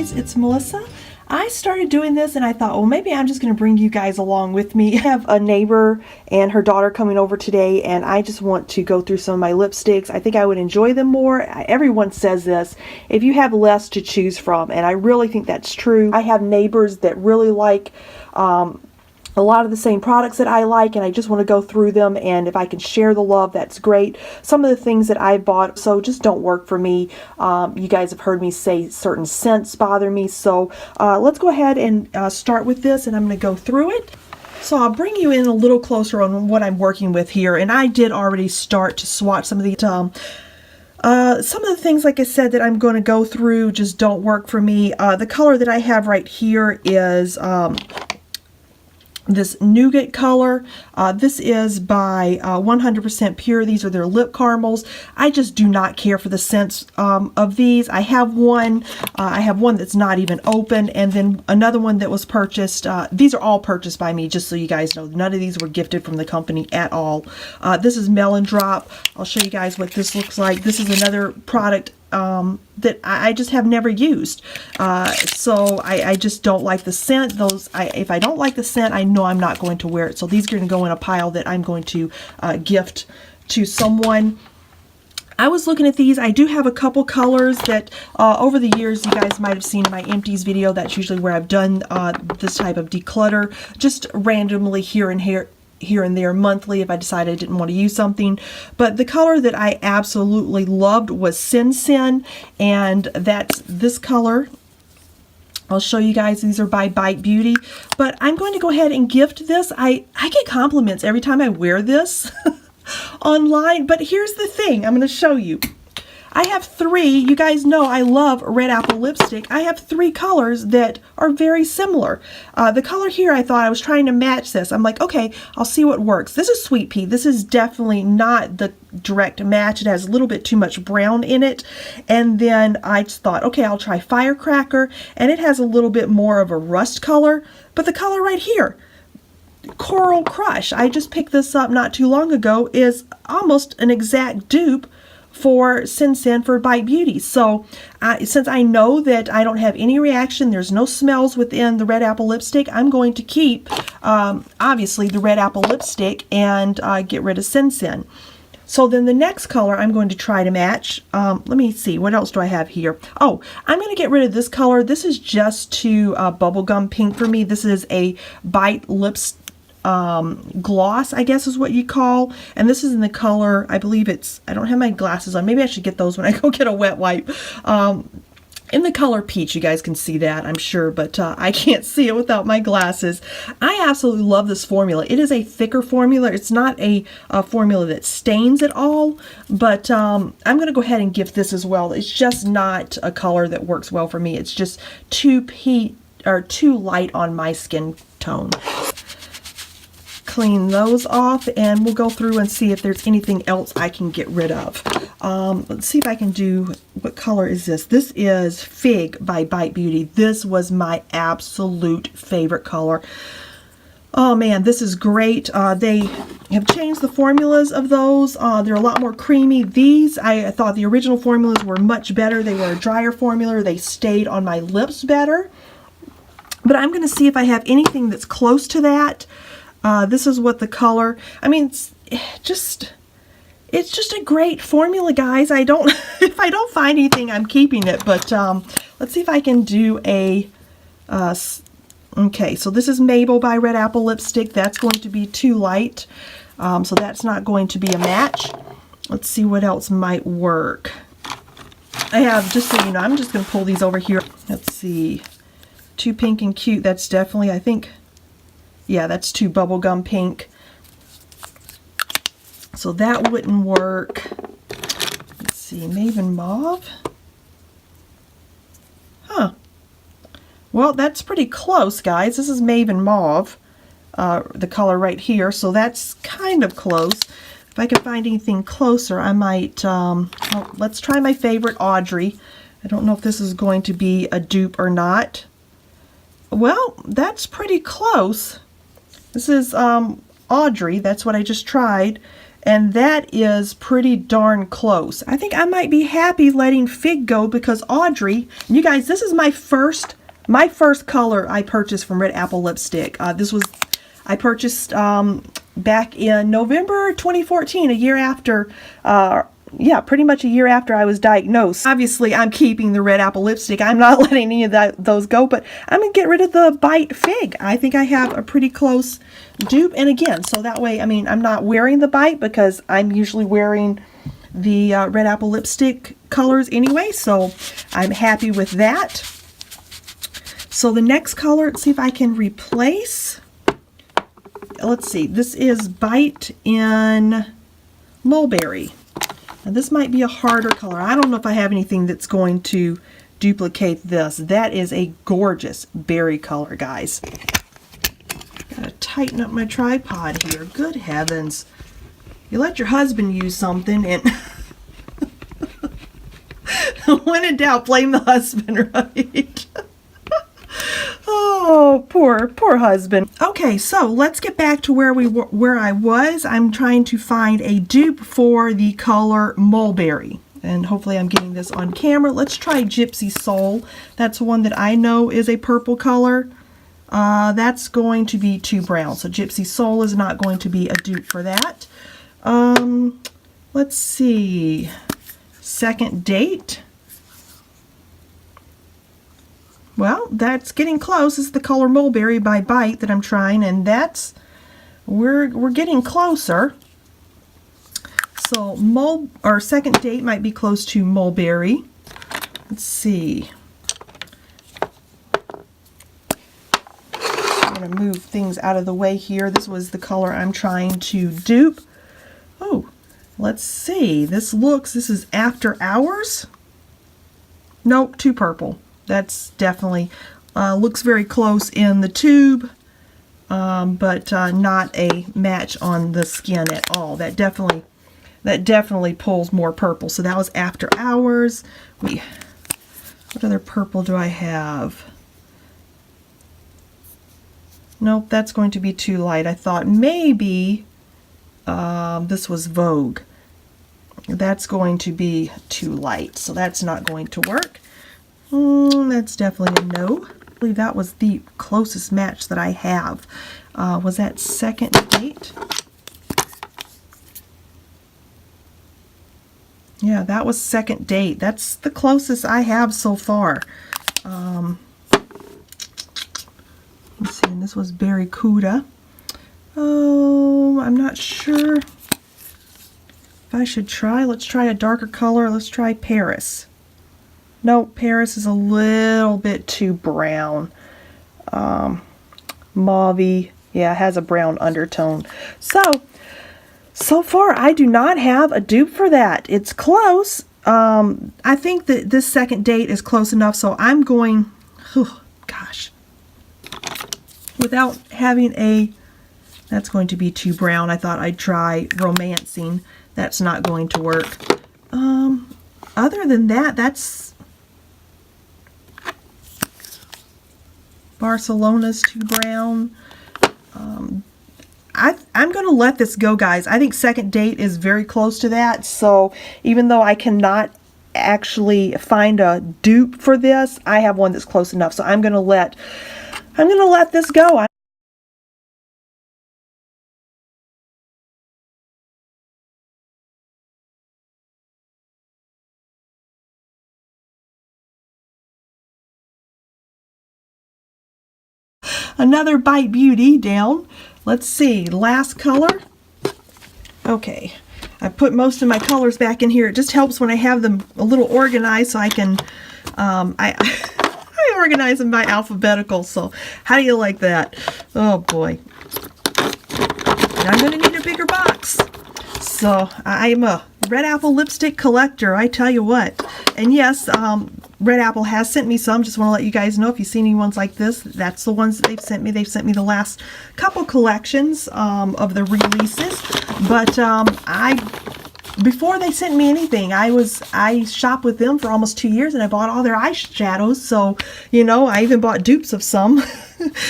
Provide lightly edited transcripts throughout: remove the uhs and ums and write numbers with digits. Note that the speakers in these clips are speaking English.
guys, it's Melissa. I started doing this and I thought, well, maybe I'm just going to bring you guys along with me. I have a neighbor and her daughter coming over today, and I just want to go through some of my lipsticks. I think I would enjoy them more. Everyone says this, if you have less to choose from, and I really think that's true. I have neighbors that really like a lot of the same products that I like, and I just want to go through them, and if I can share the love, that's great. Some of the things that I bought just don't work for me. You guys have heard me say certain scents bother me, so let's go ahead and start with this, and I'm going to go through it. So I'll bring you in a little closer on what I'm working with here, and I did already start to swatch some of these. Some of the things, like I said, that I'm going to go through just don't work for me. The color that I have right here is this nougat color. This is by 100% Pure. These are their lip caramels. I just do not care for the scents of these. I have one that's not even open, and then another one that was purchased. These are all purchased by me, just so you guys know. None of these were gifted from the company at all. This is Melon Drop. I'll show you guys what this looks like. This is another product that I just have never used. So I just don't like the scent. If I don't like the scent, I know I'm not going to wear it. So these are going to go in a pile that I'm going to gift to someone. I was looking at these. I do have a couple colors that over the years you guys might have seen in my empties video. That's usually where I've done this type of declutter, just randomly here and there monthly if I decided I didn't want to use something. But the color that I absolutely loved was Sin Sin, and that's this color. I'll show you guys. These are by Bite Beauty, but I'm going to go ahead and gift this. I get compliments every time I wear this online, but here's the thing. I'm going to show you. I have three. You guys know I love red apple lipstick. I have three colors that are very similar. The color here, I thought I was trying to match this. I'm like, okay, I'll see what works. This is Sweet Pea. This is definitely not the direct match. It has a little bit too much brown in it. And then I just thought, okay, I'll try Firecracker. And it has a little bit more of a rust color. But the color right here, Coral Crush, I just picked this up not too long ago, is almost an exact dupe for Sin Sin for Bite Beauty. So since I know that I don't have any reaction, there's no smells within the red apple lipstick, I'm going to keep obviously the red apple lipstick and get rid of Sin Sin. So then the next color I'm going to try to match. Let me see, what else do I have here? Oh, I'm going to get rid of this color. This is just too bubblegum pink for me. This is a Bite Lips gloss, I guess is what you call, and this is in the color, I believe it's, I don't have my glasses on, maybe I should get those when I go get a wet wipe, in the color Peach. You guys can see that, I'm sure, but I can't see it without my glasses. I absolutely love this formula. It is a thicker formula. It's not a formula that stains at all, but I'm going to go ahead and gift this as well. It's just not a color that works well for me. It's just too light on my skin tone. Clean those off, and we'll go through and see if there's anything else I can get rid of. Let's see if I can do, what color is this? This is Fig by Bite Beauty. This was my absolute favorite color. Oh man, this is great. They have changed the formulas of those. They're a lot more creamy. These, I thought the original formulas were much better. They were a drier formula. They stayed on my lips better. But I'm going to see if I have anything that's close to that. This is what the color, I mean, it's just a great formula, guys. If I don't find anything, I'm keeping it, but let's see if I can do a, okay, so this is Mabel by Red Apple Lipstick. That's going to be too light, so that's not going to be a match. Let's see what else might work. I have, just so you know, I'm just going to pull these over here. Let's see, too Pinkin Cute. That's definitely, I think, yeah, that's too bubblegum pink. So that wouldn't work. Let's see, Maven Mauve. Huh. Well, that's pretty close, guys. This is Maven Mauve, the color right here. So that's kind of close. If I can find anything closer, I might, well, let's try my favorite, Audrey. I don't know if this is going to be a dupe or not. Well, that's pretty close. This is Audrey, that's what I just tried, and that is pretty darn close. I think I might be happy letting Fig go because Audrey, and you guys, this is my first color I purchased from Red Apple Lipstick. I purchased back in November 2014, a year after, yeah, pretty much a year after I was diagnosed. Obviously, I'm keeping the Red Apple Lipstick. I'm not letting any of those go, but I'm going to get rid of the Bite Fig. I think I have a pretty close dupe. And again, so that way, I mean, I'm not wearing the Bite because I'm usually wearing the Red Apple Lipstick colors anyway, so I'm happy with that. So the next color, let's see if I can replace. Let's see, this is Bite in Mulberry. Now this might be a harder color. I don't know if I have anything that's going to duplicate this. That is a gorgeous berry color, guys. Gotta tighten up my tripod here. Good heavens. You let your husband use something and when in doubt, blame the husband, right? Oh, poor husband. Okay, so let's get back to where I was. I'm trying to find a dupe for the color Mulberry, and hopefully I'm getting this on camera. Let's try Gypsy Soul. That's one that I know is a purple color. That's going to be too brown, so Gypsy Soul is not going to be a dupe for that. Let's see. Second Date. Well, that's getting close. This is the color Mulberry by Bite that I'm trying, and that's we're getting closer. So Second Date might be close to Mulberry. Let's see. I'm going to move things out of the way here. This was the color I'm trying to dupe. Oh, let's see. This is After Hours. Nope, too purple. That's definitely looks very close in the tube, but not a match on the skin at all. That definitely pulls more purple. So that was After Hours. What other purple do I have? Nope, that's going to be too light. I thought maybe this was Vogue. That's going to be too light, so that's not going to work. That's definitely a no. I believe that was the closest match that I have. Was that Second Date? Yeah, that was Second Date. That's the closest I have so far. Let's see, and this was Berrycude. Oh, I'm not sure if I should try. Let's try a darker color. Let's try Paris. Nope, Paris is a little bit too brown. Mauve, yeah, it has a brown undertone. So far I do not have a dupe for that. It's close. I think that this Second Date is close enough, so I'm going, gosh, without having that's going to be too brown. I thought I'd try Romancing. That's not going to work. Other than that, that's Barcelona's too brown. I'm going to let this go, guys. I think Second Date is very close to that. So even though I cannot actually find a dupe for this, I have one that's close enough. So I'm going to let this go. Another Bite Beauty down. Let's see, last color. Okay, I put most of my colors back in here. It just helps when I have them a little organized, so I can I organize them by alphabetical. So how do you like that? Oh boy. And I'm going to need a bigger box. So I'm a Red Apple lipstick collector, I tell you what. And yes, Red Apple has sent me some. Just want to let you guys know, if you see any ones like this, that's the ones that they've sent me. They've sent me the last couple collections of the releases. But before they sent me anything, I shopped with them for almost 2 years, and I bought all their eyeshadows. So, you know, I even bought dupes of some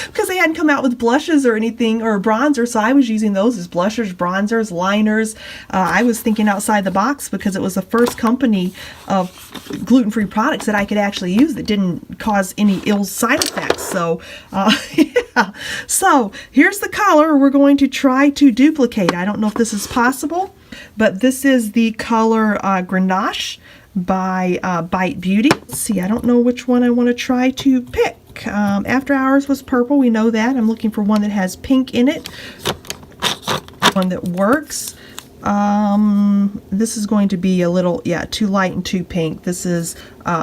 because they hadn't come out with blushes or anything, or bronzer. So I was using those as blushers, bronzers, liners. I was thinking outside the box because it was the first company of gluten-free products that I could actually use that didn't cause any ill side effects. So, yeah. So here's the color we're going to try to duplicate. I don't know if this is possible, but this is the color Grenache by Bite Beauty. Let's see, I don't know which one I want to try to pick. After Hours was purple, we know that. I'm looking for one that has pink in it, one that works. This is going to be a little, yeah, too light and too pink. This is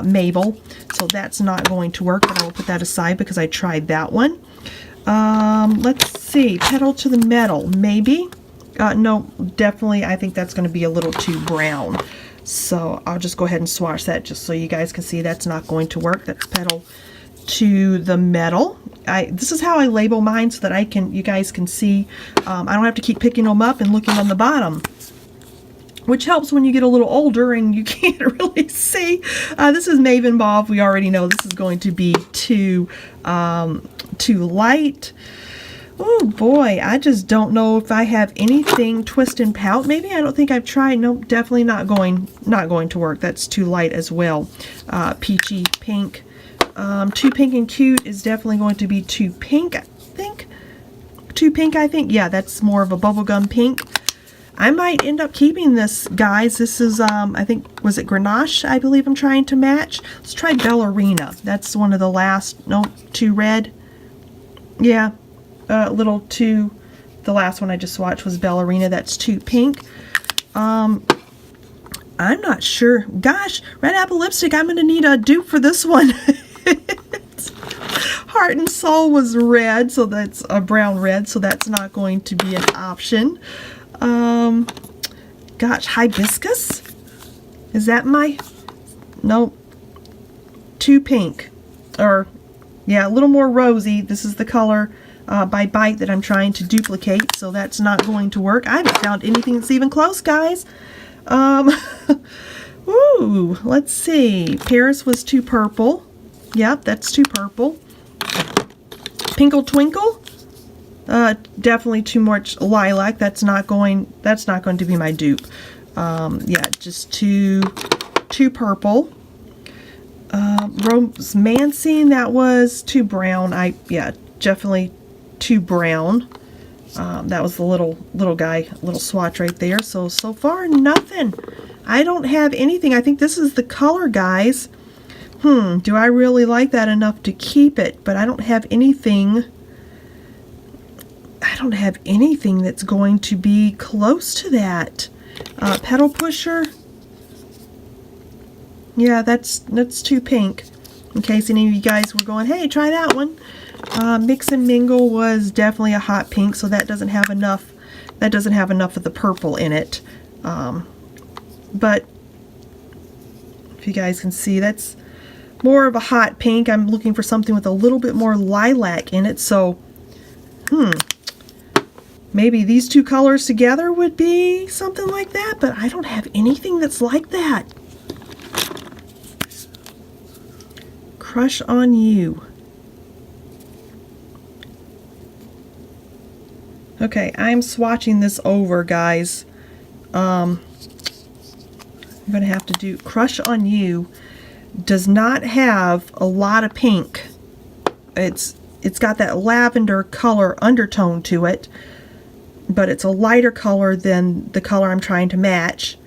Mabel, so that's not going to work, but I will put that aside because I tried that one. Let's see, Petal to the Metal, maybe. No, definitely, I think that's going to be a little too brown. So I'll just go ahead and swatch that just so you guys can see that's not going to work. That's Petal to the Metal. This is how I label mine so that you guys can see. I don't have to keep picking them up and looking on the bottom, which helps when you get a little older and you can't really see. This is Maven Mauve. We already know this is going to be too light. Oh boy, I just don't know if I have anything Twist and Pout. Maybe. I don't think I've tried. Nope, definitely not going to work. That's too light as well. Peachy pink. Too Pinkin Cute is definitely going to be too pink, I think. Too pink, I think. Yeah, that's more of a bubblegum pink. I might end up keeping this, guys. This is, I think, was it Grenache, I believe I'm trying to match. Let's try Bellerina. That's one of the last, no, too red. Yeah, a little too, the last one I just swatched was Bellerina. That's too pink. I'm not sure. Gosh, red apple lipstick, I'm going to need a dupe for this one. Heart and Soul was red, so that's a brown red, so that's not going to be an option. Gosh, Hibiscus? Is that my... Nope. Too pink. Or, yeah, a little more rosy. This is the color by Bite that I'm trying to duplicate, so that's not going to work. I haven't found anything that's even close, guys. Ooh, let's see. Paris was too purple. Yep, that's too purple. Pinkle Twinkle, definitely too much lilac. That's not going to be my dupe. Yeah, just too purple. Rosemancing, that was too brown. Yeah, definitely too brown. That was the little guy, little swatch right there. So far, nothing. I don't have anything. I think this is the color, guys. Do I really like that enough to keep it? But I don't have anything. I don't have anything that's going to be close to that. Petal Pusher. Yeah, that's too pink. In case any of you guys were going, hey, try that one. Mix and Mingle was definitely a hot pink, so that doesn't have enough. That doesn't have enough of the purple in it. But if you guys can see, that's more of a hot pink. I'm looking for something with a little bit more lilac in it. So, maybe these two colors together would be something like that, but I don't have anything that's like that. Crush on You. Okay, I'm swatching this over, guys. I'm going to have to do Crush on You. Does not have a lot of pink. It's got that lavender color undertone to it, but it's a lighter color than the color I'm trying to match.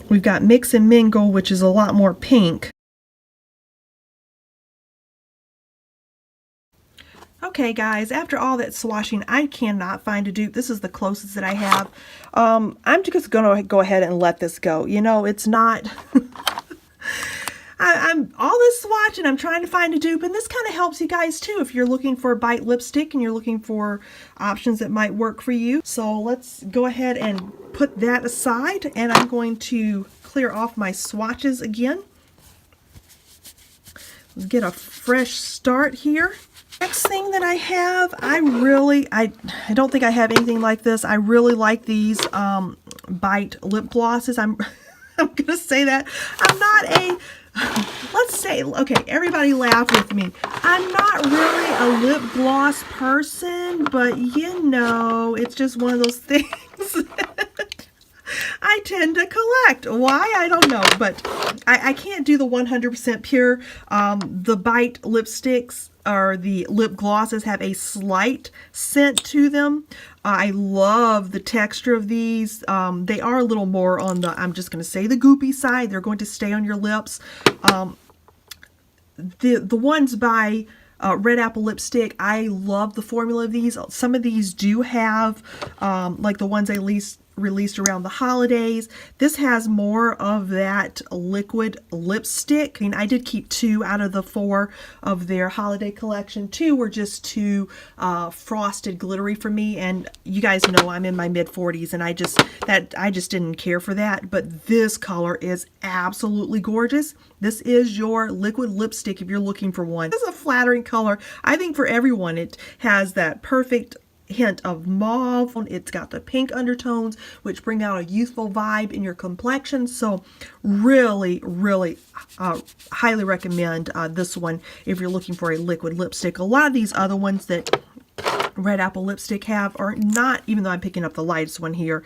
We've got Mix and Mingle, which is a lot more pink. Okay guys, after all that swatching, I cannot find a dupe. This is the closest that I have. I'm just going to go ahead and let this go. You know, it's not... I'm all this swatch and I'm trying to find a dupe, and this kind of helps you guys too if you're looking for a Bite lipstick and you're looking for options that might work for you. So let's go ahead and put that aside, and I'm going to clear off my swatches again. Let's get a fresh start here. Next thing that I have, I don't think I have anything like this. I really like these Bite lip glosses. I'm gonna say that. I'm not a, let's say, okay, everybody laugh with me. I'm not really a lip gloss person, but you know, it's just one of those things I tend to collect. Why? I don't know, but I can't do the 100% pure. The Bite lipsticks or the lip glosses have a slight scent to them. I love the texture of these. They are a little more on the, I'm just going to say the goopy side. They're going to stay on your lips. The ones by Red Apple Lipstick, I love the formula of these. Some of these do have, like the ones I released around the holidays. This has more of that liquid lipstick. I mean, I did keep 2 out of the 4 of their holiday collection. 2 were just too frosted glittery for me, and you guys know I'm in my mid-40s and I just didn't care for that. But this color is absolutely gorgeous. This is your liquid lipstick if you're looking for one. This is a flattering color, I think, for everyone. It has that perfect hint of mauve. It's got the pink undertones, which bring out a youthful vibe in your complexion. So really, really highly recommend this one if you're looking for a liquid lipstick. A lot of these other ones that Red Apple Lipstick have are not, even though I'm picking up the lightest one here.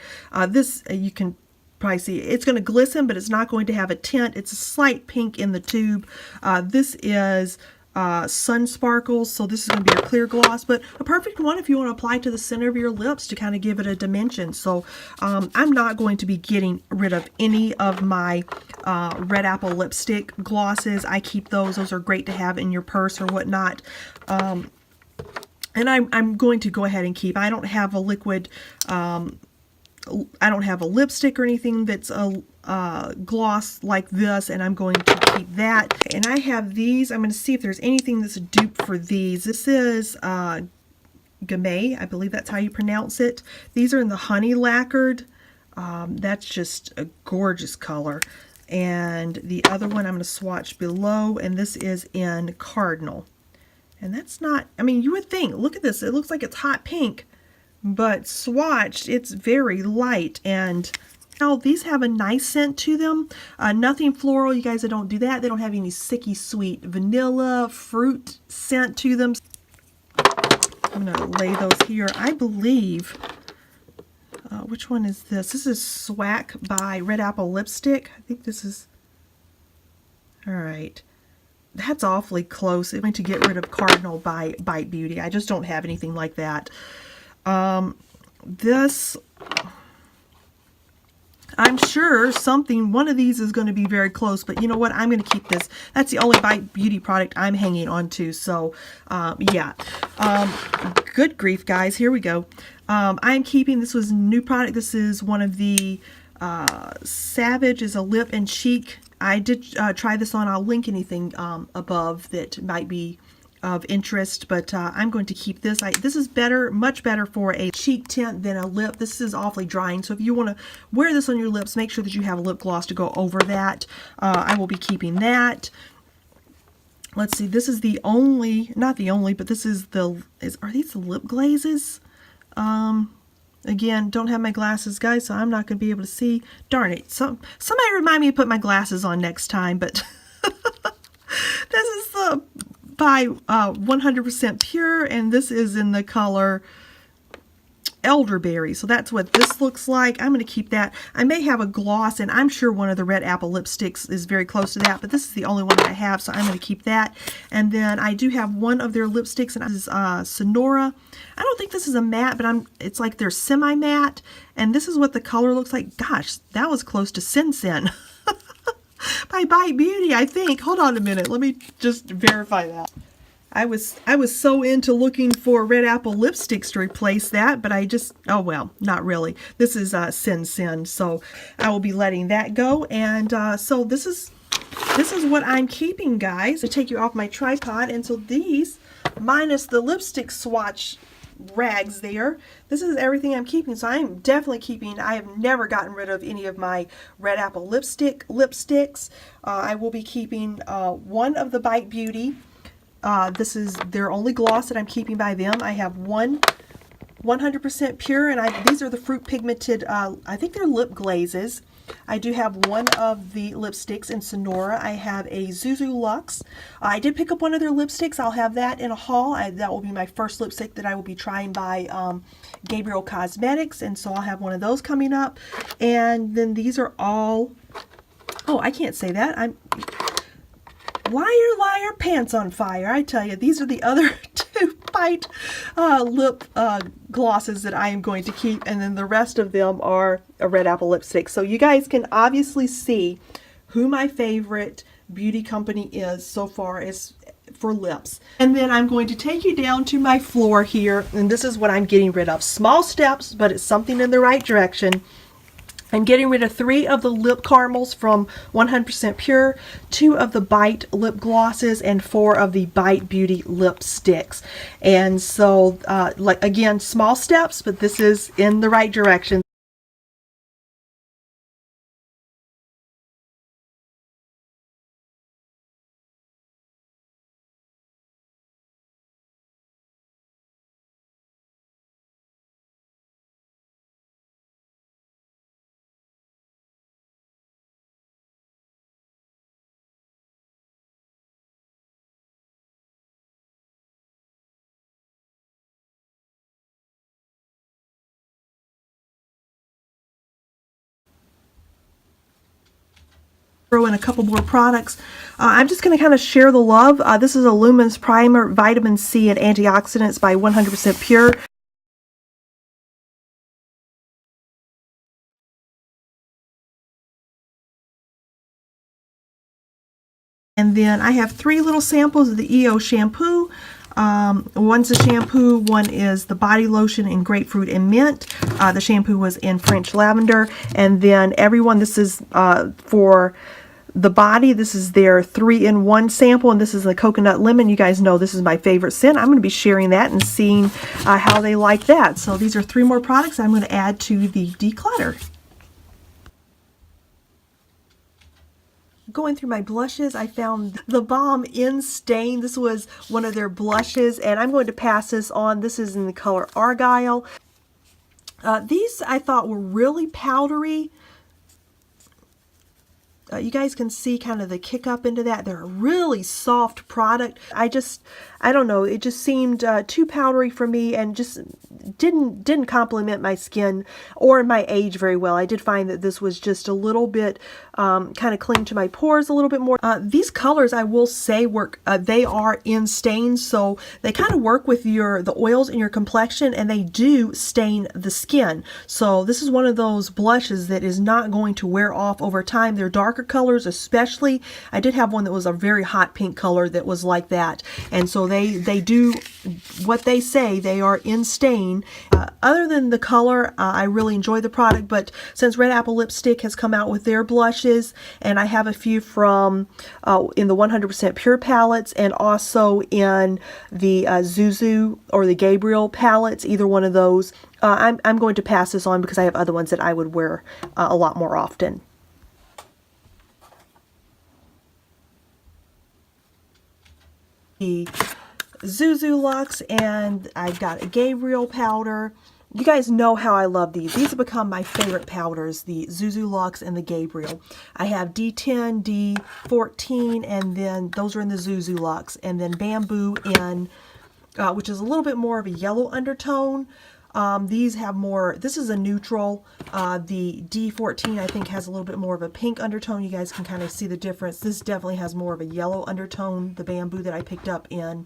This, you can probably see, it's going to glisten, but it's not going to have a tint. It's a slight pink in the tube. This is Sun Sparkles, so this is going to be a clear gloss, but a perfect one if you want to apply to the center of your lips to kind of give it a dimension. So I'm not going to be getting rid of any of my Red Apple Lipstick glosses. I keep those. Those are great to have in your purse or whatnot. And I'm going to go ahead and keep, I don't have a liquid, I don't have a lipstick or anything that's a gloss like this, and I'm going to keep that. And I have these. I'm going to see if there's anything that's a dupe for these. This is Gamay, I believe that's how you pronounce it. These are in the honey lacquered. That's just a gorgeous color. And the other one I'm going to swatch below, and this is in Cardinal. And that's not, I mean, you would think, look at this, it looks like it's hot pink, but swatched, it's very light. And now these have a nice scent to them. Nothing floral, you guys, don't do that. They don't have any sicky sweet vanilla fruit scent to them. I'm going to lay those here. I believe, which one is this? This is Swack by Red Apple Lipstick. I think this is, all right. That's awfully close. I'm going to get rid of Cardinal by Bite Beauty. I just don't have anything like that. This, I'm sure one of these is going to be very close, but you know what? I'm going to keep this. That's the only Bite Beauty product I'm hanging on to. So, yeah. Good grief, guys. Here we go. I'm keeping, this was a new product. This is one of the Savage is a lip and cheek. I did try this on. I'll link anything above that might be of interest, but I'm going to keep this. This is better, much better for a cheek tint than a lip. This is awfully drying, so if you want to wear this on your lips, make sure that you have a lip gloss to go over that. I will be keeping that. Let's see, this is the only, not the only, but this is the, are these the lip glazes? Again, don't have my glasses, guys, so I'm not going to be able to see. Darn it. Somebody remind me to put my glasses on next time, but this is the by 100% Pure, and this is in the color Elderberry. So that's what this looks like. I'm going to keep that. I may have a gloss, and I'm sure one of the Red Apple lipsticks is very close to that, but this is the only one that I have, so I'm going to keep that. And then I do have one of their lipsticks, and this is Sonora. I don't think this is a matte, but it's like they're semi-matte, and this is what the color looks like. Gosh, that was close to Sin Sin. By Bite Beauty, I think. Hold on a minute. Let me just verify that. I was so into looking for Red Apple lipsticks to replace that, but I just, oh well, not really. This is Sin Sin, so I will be letting that go. And so this is what I'm keeping, guys. To take you off my tripod, and so these, minus the lipstick swatch rags there, this is everything I'm keeping. So I'm definitely keeping, I have never gotten rid of any of my Red Apple lipsticks. I will be keeping one of the Bite Beauty. This is their only gloss that I'm keeping by them. I have one 100% pure, and these are the fruit pigmented, I think they're lip glazes. I do have one of the lipsticks in Sonora. I have a Zuzu Luxe. I did pick up one of their lipsticks. I'll have that in a haul. That will be my first lipstick that I will be trying by Gabriel Cosmetics, and so I'll have one of those coming up. And then these are all, oh, I can't say that. I'm liar, liar, pants on fire. I tell you, these are the other two Pointe lip glosses that I am going to keep, and then the rest of them are a red apple lipstick. So you guys can obviously see who my favorite beauty company is so far as for lips. And then I'm going to take you down to my floor here, and this is what I'm getting rid of. Small steps, but it's something in the right direction. I'm getting rid of 3 of the lip caramels from 100% Pure, 2 of the Bite lip glosses, and 4 of the Bite Beauty lipsticks. And so, like again, small steps, but this is in the right direction. Throw in a couple more products. I'm just going to kind of share the love. This is a Luminous Primer, Vitamin C and Antioxidants by 100% Pure. And then I have 3 little samples of the EO shampoo. One's a shampoo, one is the body lotion in grapefruit and mint. The shampoo was in French lavender. And then everyone, this is for the body, this is their 3-in-1 sample, and this is the coconut lemon. You guys know this is my favorite scent. I'm going to be sharing that and seeing how they like that. So these are 3 more products I'm going to add to the declutter. Going through my blushes, I found the Balm in Stain. This was one of their blushes, and I'm going to pass this on. This is in the color Argyle. These I thought were really powdery. You guys can see kind of the kick up into that. They're a really soft product. I don't know, it just seemed too powdery for me and just didn't complement my skin or my age very well. I did find that this was just a little bit kind of cling to my pores a little bit more. These colors, I will say, work. They are in stains, so they kind of work with the oils in your complexion, and they do stain the skin. So this is one of those blushes that is not going to wear off over time. They're darker colors, especially. I did have one that was a very hot pink color that was like that, and so they do what they say. They are in stain. Other than the color, I really enjoy the product, but since Red Apple Lipstick has come out with their blushes, and I have a few from in the 100% Pure palettes and also in the Zuzu or the Gabriel palettes, either one of those, I'm going to pass this on because I have other ones that I would wear a lot more often. The Zuzu Luxe, and I've got a Gabriel powder. You guys know how I love these. These have become my favorite powders, the Zuzu Luxe and the Gabriel. I have D10, D14, and then those are in the Zuzu Luxe, and then Bamboo in, which is a little bit more of a yellow undertone. These have more, this is a neutral. The D14 I think has a little bit more of a pink undertone. You guys can kind of see the difference. This definitely has more of a yellow undertone, the Bamboo that I picked up in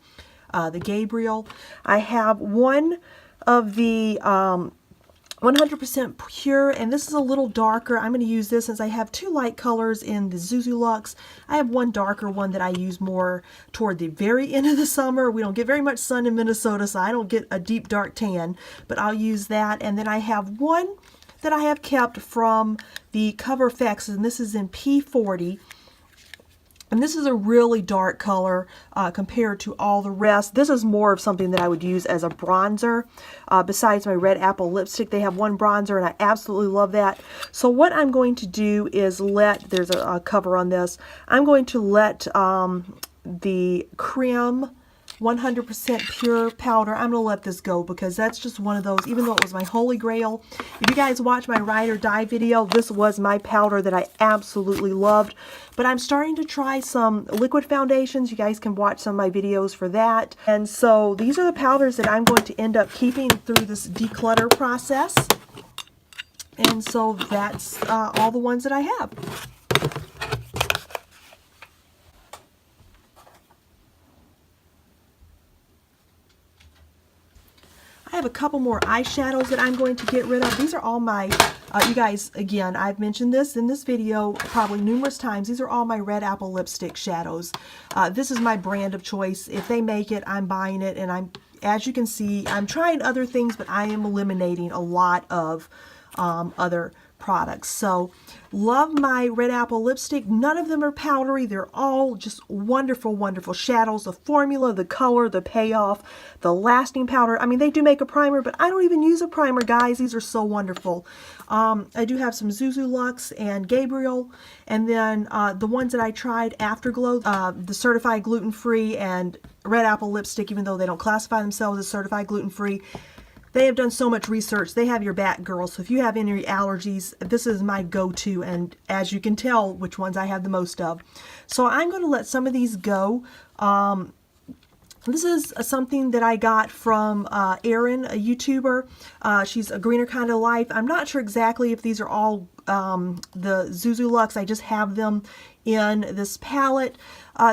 the Gabriel. I have one of the 100% Pure, and this is a little darker. I'm going to use this since I have 2 light colors in the Zuzu Luxe. I have one darker one that I use more toward the very end of the summer. We don't get very much sun in Minnesota, so I don't get a deep dark tan, but I'll use that. And then I have one that I have kept from the Cover FX, and this is in P40. And this is a really dark color compared to all the rest. This is more of something that I would use as a bronzer. Besides my Red Apple lipstick, they have one bronzer, and I absolutely love that. So what I'm going to do is there's a cover on this, I'm going to let the Creme 100% pure powder. I'm going to let this go because that's just one of those, even though it was my holy grail. If you guys watch my ride or die video, this was my powder that I absolutely loved. But I'm starting to try some liquid foundations. You guys can watch some of my videos for that. And so these are the powders that I'm going to end up keeping through this declutter process. And so that's all the ones that I have. I have a couple more eyeshadows that I'm going to get rid of. These are all my, you guys, again, I've mentioned this in this video probably numerous times. These are all my Red Apple lipstick shadows. This is my brand of choice. If they make it, I'm buying it. And as you can see, I'm trying other things, but I am eliminating a lot of other products. So love my Red Apple lipstick. None of them are powdery. They're all just wonderful, wonderful shadows. The formula, the color, the payoff, the lasting powder. I mean, they do make a primer, but I don't even use a primer, guys. These are so wonderful. I do have some Zuzu Luxe and Gabriel, and then the ones that I tried, Afterglow, the certified gluten-free and Red Apple lipstick, even though they don't classify themselves as certified gluten-free. They have done so much research. They have your back, girls. So if you have any allergies, this is my go-to. And as you can tell, which ones I have the most of. So I'm going to let some of these go. This is something that I got from Erin, a YouTuber. She's a greener kind of life. I'm not sure exactly if these are all the Zuzu Luxe. I just have them in this palette.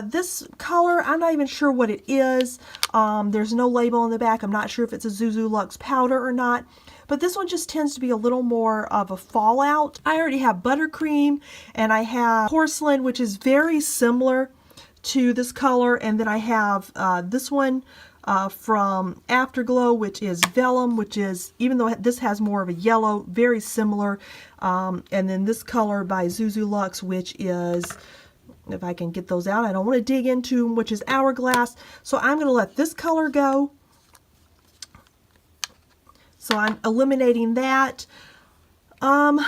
This color, I'm not even sure what it is. There's no label on the back. I'm not sure if it's a Zuzu Luxe powder or not. But this one just tends to be a little more of a fallout. I already have Buttercream, and I have Porcelain, which is very similar to this color. And then I have this one from Afterglow, which is Vellum, which is, even though this has more of a yellow, very similar. And then this color by Zuzu Luxe, which is, if I can get those out, I don't want to dig into them, which is Hourglass. So I'm going to let this color go. So I'm eliminating that. I'm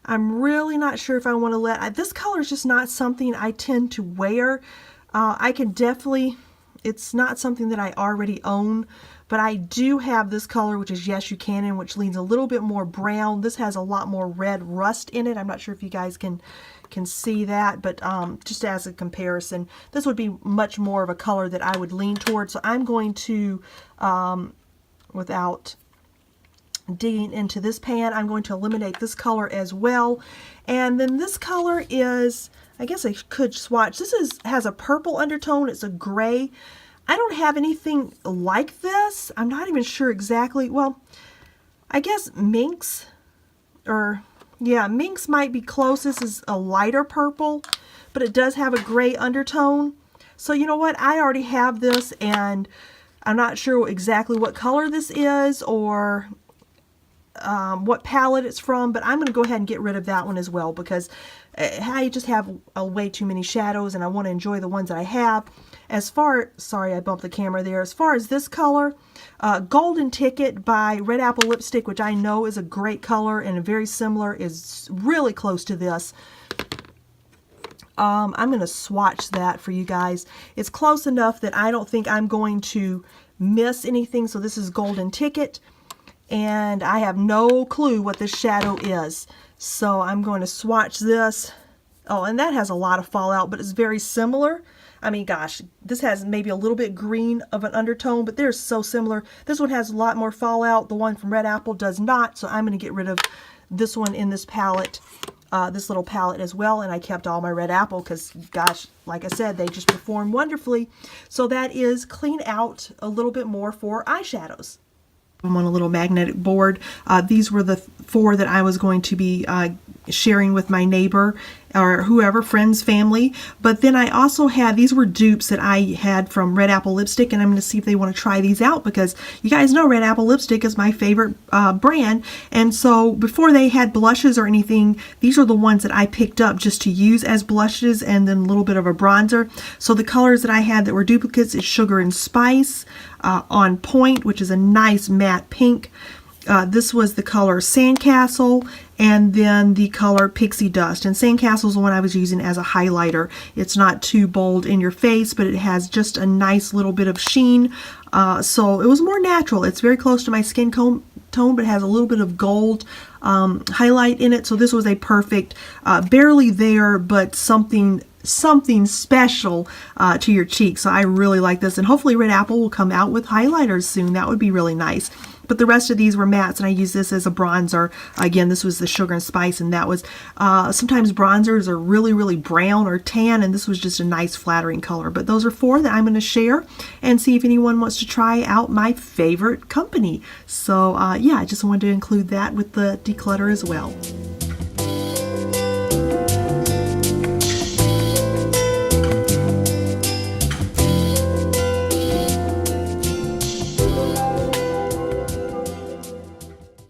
really not sure if I want to let, this color is just not something I tend to wear. I can definitely, it's not something that I already own, but I do have this color, which is Yes You Can, which leans a little bit more brown. This has a lot more red rust in it. I'm not sure if you guys can see that, but just as a comparison, this would be much more of a color that I would lean towards. So I'm going to, without digging into this pan, I'm going to eliminate this color as well. And then this color is, I guess I could swatch. This has a purple undertone. It's a gray. I don't have anything like this. I'm not even sure exactly. Well, I guess Minx, or yeah, Minx might be close. This is a lighter purple, but it does have a gray undertone. So you know what? I already have this, and I'm not sure exactly what color this is or what palette it's from, but I'm going to go ahead and get rid of that one as well, because I just have way too many shadows and I want to enjoy the ones that I have. As far, sorry, I bumped the camera there. As far as this color, Golden Ticket by Red Apple Lipstick, which I know is a great color and very similar, is really close to this. I'm going to swatch that for you guys. It's close enough that I don't think I'm going to miss anything. So this is Golden Ticket, and I have no clue what this shadow is. So I'm going to swatch this. Oh, and that has a lot of fallout, but it's very similar. I mean, gosh, this has maybe a little bit green of an undertone, but they're so similar. This one has a lot more fallout. The one from Red Apple does not. So I'm going to get rid of this one in this palette, this little palette as well. And I kept all my Red Apple because, gosh, like I said, they just perform wonderfully. So that is clean out a little bit more for eyeshadows. I'm on a little magnetic board. These were the 4 that I was going to be sharing with my neighbor or whoever, friends, family. But then I also had, these were dupes that I had from Red Apple Lipstick, and I'm going to see if they want to try these out, because you guys know Red Apple Lipstick is my favorite brand. And so before they had blushes or anything, these are the ones that I picked up just to use as blushes and then a little bit of a bronzer. So the colors that I had that were duplicates is Sugar and Spice, On Point, which is a nice matte pink, This was the color Sandcastle, and then the color Pixie Dust. And Sandcastle is the one I was using as a highlighter. It's not too bold in your face, but it has just a nice little bit of sheen. So it was more natural. It's very close to my skin tone, but it has a little bit of gold highlight in it. So this was a perfect, barely there, but something special to your cheeks. So I really like this, and hopefully Red Apple will come out with highlighters soon. That would be really nice. But the rest of these were mattes, and I use this as a bronzer. Again, this was the Sugar and Spice, and that was, sometimes bronzers are really, really brown or tan, and this was just a nice flattering color. But those are 4 that I'm going to share and see if anyone wants to try out my favorite company. So yeah, I just wanted to include that with the declutter as well.